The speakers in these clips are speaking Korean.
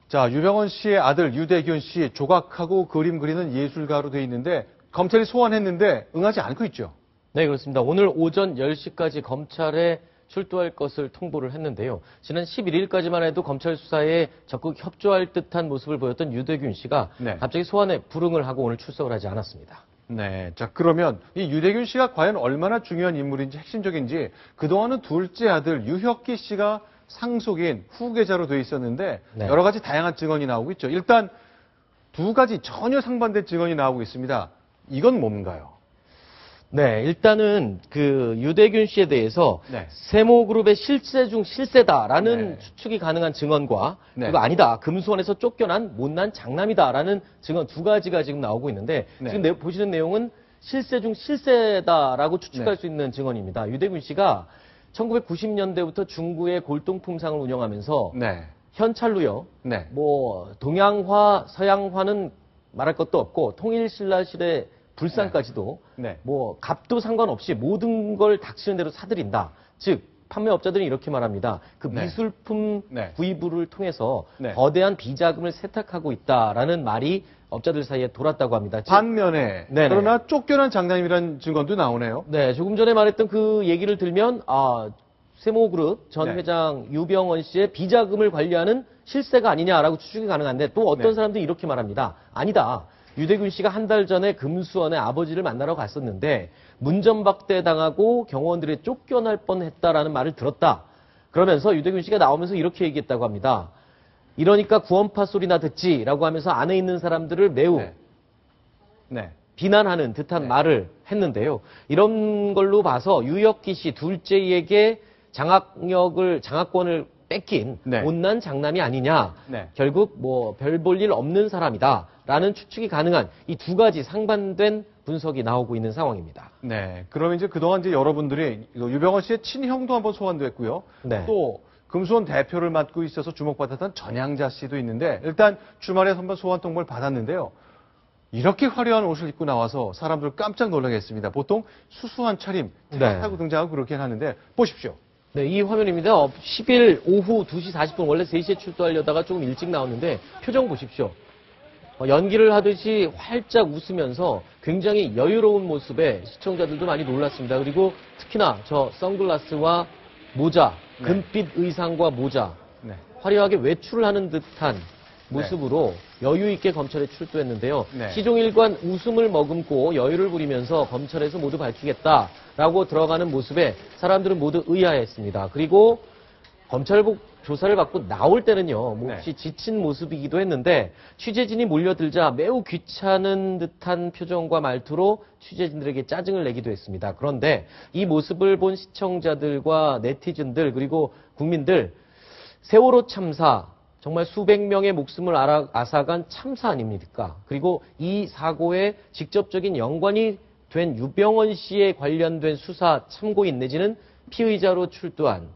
자, 유병헌 씨의 아들 유대균 씨 조각하고 그림 그리는 예술가로 돼 있는데 검찰이 소환했는데 응하지 않고 있죠. 네, 그렇습니다. 오늘 오전 10시까지 검찰에 출두할 것을 통보를 했는데요. 지난 11일까지만 해도 검찰 수사에 적극 협조할 듯한 모습을 보였던 유대균 씨가 갑자기 소환에 불응을 하고 오늘 출석을 하지 않았습니다. 네. 자, 그러면 이 유대균 씨가 과연 얼마나 중요한 인물인지 핵심적인지 그동안은 둘째 아들 유혁기 씨가 상속인 후계자로 돼 있었는데 여러 가지 다양한 증언이 나오고 있죠. 일단 두 가지 전혀 상반된 증언이 나오고 있습니다. 이건 뭔가요? 네, 일단은 그 유대균 씨에 대해서 세모그룹의 실세 중 실세다라는 추측이 가능한 증언과 그거 아니다, 금수원에서 쫓겨난 못난 장남이다라는 증언 두 가지가 지금 나오고 있는데 지금 보시는 내용은 실세 중 실세다라고 추측할 수 있는 증언입니다. 유대균 씨가 1990년대부터 중구의 골동품상을 운영하면서 현찰로요. 뭐 동양화, 서양화는 말할 것도 없고 통일신라실의 불상까지도 뭐 값도 상관없이 모든 걸 닥치는 대로 사들인다. 즉 판매업자들은 이렇게 말합니다. 그 미술품 구입을 통해서 거대한 비자금을 세탁하고 있다라는 말이 업자들 사이에 돌았다고 합니다. 반면에 그러나 쫓겨난 장남이라는 증언도 나오네요. 네, 조금 전에 말했던 그 얘기를 들면 세모그룹 전 회장 유병헌 씨의 비자금을 관리하는 실세가 아니냐라고 추측이 가능한데 또 어떤 사람들이 이렇게 말합니다. 아니다. 유대균 씨가 한 달 전에 금수원의 아버지를 만나러 갔었는데 문전박대 당하고 경호원들이 쫓겨날 뻔했다라는 말을 들었다. 그러면서 유대균 씨가 나오면서 이렇게 얘기했다고 합니다. 이러니까 구원파 소리나 듣지라고 하면서 안에 있는 사람들을 매우 비난하는 듯한 말을 했는데요. 이런 걸로 봐서 유혁기 씨 둘째에게 장학권을 뺏긴 못난 장남이 아니냐. 결국 뭐 별 볼 일 없는 사람이다. 라는 추측이 가능한 이 두 가지 상반된 분석이 나오고 있는 상황입니다. 네. 그러면 이제 그동안 이제 여러분들이 유병헌 씨의 친형도 한번 소환됐고요. 또 금수원 대표를 맡고 있어서 주목받았던 전향자 씨도 있는데 일단 주말에 한번 소환 통보를 받았는데요. 이렇게 화려한 옷을 입고 나와서 사람들 깜짝 놀라게 했습니다. 보통 수수한 차림, 하고 등장하고 그렇긴 하는데 보십시오. 네, 이 화면입니다. 10일 오후 2시 40분 원래 3시에 출두하려다가 조금 일찍 나왔는데 표정 보십시오. 연기를 하듯이 활짝 웃으면서 굉장히 여유로운 모습에 시청자들도 많이 놀랐습니다. 그리고 특히나 저 선글라스와 모자, 금빛 의상과 모자, 화려하게 외출을 하는 듯한 모습으로 여유 있게 검찰에 출두했는데요. 시종일관 웃음을 머금고 여유를 부리면서 검찰에서 모두 밝히겠다라고 들어가는 모습에 사람들은 모두 의아했습니다. 그리고 검찰국 조사를 받고 나올 때는요, 몹시 지친 모습이기도 했는데 취재진이 몰려들자 매우 귀찮은 듯한 표정과 말투로 취재진들에게 짜증을 내기도 했습니다. 그런데 이 모습을 본 시청자들과 네티즌들 그리고 국민들 세월호 참사 정말 수백 명의 목숨을 앗아간 참사 아닙니까? 그리고 이 사고에 직접적인 연관이 된 유병헌 씨에 관련된 수사 참고인 내지는 피의자로 출두한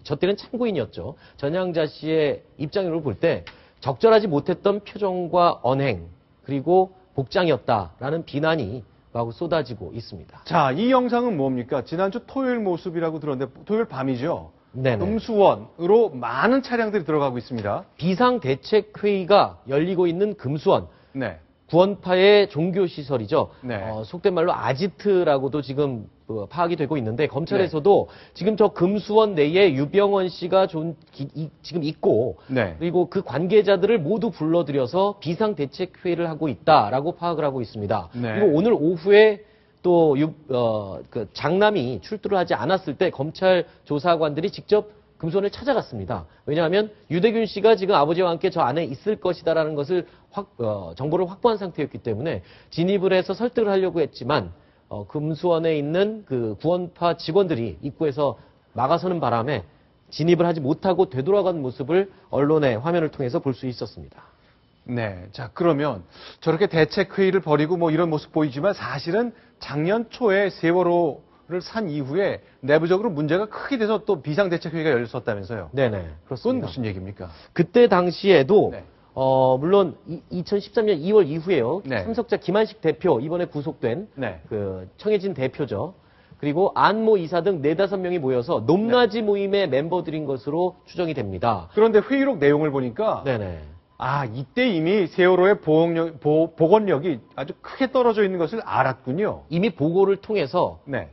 저 때는 참고인이었죠. 전향자 씨의 입장으로 볼 때 적절하지 못했던 표정과 언행 그리고 복장이었다라는 비난이 마구 쏟아지고 있습니다. 자, 이 영상은 뭡니까? 지난주 토요일 모습이라고 들었는데 토요일 밤이죠. 금수원으로 많은 차량들이 들어가고 있습니다. 비상대책회의가 열리고 있는 금수원. 구원파의 종교시설이죠. 속된 말로 아지트라고도 지금 파악이 되고 있는데 검찰에서도 지금 저 금수원 내에 유병헌 씨가 지금 있고 그리고 그 관계자들을 모두 불러들여서 비상대책회의를 하고 있다라고 파악을 하고 있습니다. 그리고 오늘 오후에 또 그 장남이 출두를 하지 않았을 때 검찰 조사관들이 직접 금수원을 찾아갔습니다. 왜냐하면 유대균 씨가 지금 아버지와 함께 저 안에 있을 것이다라는 것을 정보를 확보한 상태였기 때문에 진입을 해서 설득을 하려고 했지만 금수원에 있는 그 구원파 직원들이 입구에서 막아서는 바람에 진입을 하지 못하고 되돌아간 모습을 언론의 화면을 통해서 볼 수 있었습니다. 네. 자, 그러면 저렇게 대책회의를 벌이고 뭐 이런 모습 보이지만 사실은 작년 초에 세월호를 산 이후에 내부적으로 문제가 크게 돼서 또 비상대책회의가 열렸었다면서요. 네네. 그건 무슨 얘기입니까? 그때 당시에도 물론 2013년 2월 이후에요. 참석자 김한식 대표 이번에 구속된 그 청해진 대표죠. 그리고 안모 이사 등 4-5명이 모여서 높낮이 모임의 멤버들인 것으로 추정이 됩니다. 그런데 회의록 내용을 보니까 네네. 아, 이때 이미 세월호의 복원력이 아주 크게 떨어져 있는 것을 알았군요. 이미 보고를 통해서 네.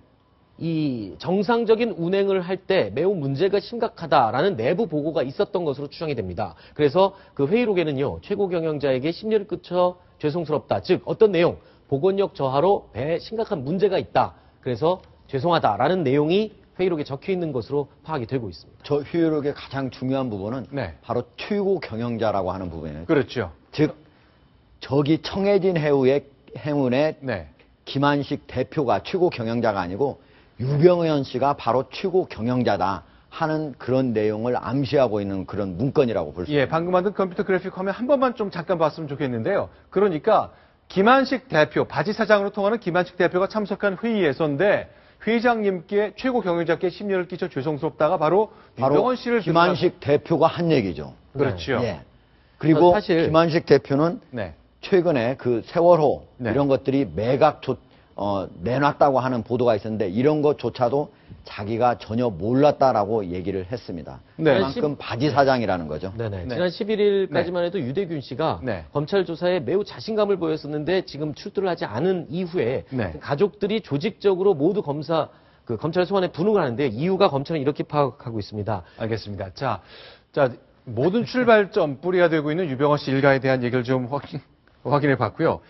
이 정상적인 운행을 할 때 매우 문제가 심각하다라는 내부 보고가 있었던 것으로 추정이 됩니다. 그래서 그 회의록에는요, 최고 경영자에게 심려를 끼쳐 죄송스럽다. 즉, 어떤 내용, 복원력 저하로 배에 심각한 문제가 있다. 그래서 죄송하다라는 내용이 회의록에 적혀 있는 것으로 파악이 되고 있습니다. 저 회의록의 가장 중요한 부분은 네. 바로 최고 경영자라고 하는 부분이에요. 그렇죠. 즉, 저기 청해진 해운의 네. 김한식 대표가 최고 경영자가 아니고 유병현 씨가 바로 최고 경영자다 하는 그런 내용을 암시하고 있는 그런 문건이라고 볼 수 있습니다. 예, 방금 만든 컴퓨터 그래픽 화면 한 번만 좀 잠깐 봤으면 좋겠는데요. 그러니까 김한식 대표, 바지 사장으로 통하는 김한식 대표가 참석한 회의에서인데 회장님께 최고 경영자께 심려를 끼쳐 죄송스럽다가 바로 유병헌 씨를 김한식 대표가 한 얘기죠. 그렇죠. 예. 그리고 사실 김한식 대표는 네. 최근에 그 세월호 네. 이런 것들이 매각 내놨다고 하는 보도가 있었는데 이런 것조차도 자기가 전혀 몰랐다라고 얘기를 했습니다. 네. 그만큼 바지 사장이라는 거죠. 네네. 네. 지난 11일까지만 해도 유대균 씨가 네. 검찰 조사에 매우 자신감을 보였었는데 지금 출두를 하지 않은 이후에 네. 가족들이 조직적으로 모두 검찰 소환에 분응을 하는데 이유가 검찰은 이렇게 파악하고 있습니다. 알겠습니다. 자, 모든 출발점 뿌리가 되고 있는 유병헌 씨 일가에 대한 얘기를 좀 확인해 봤고요.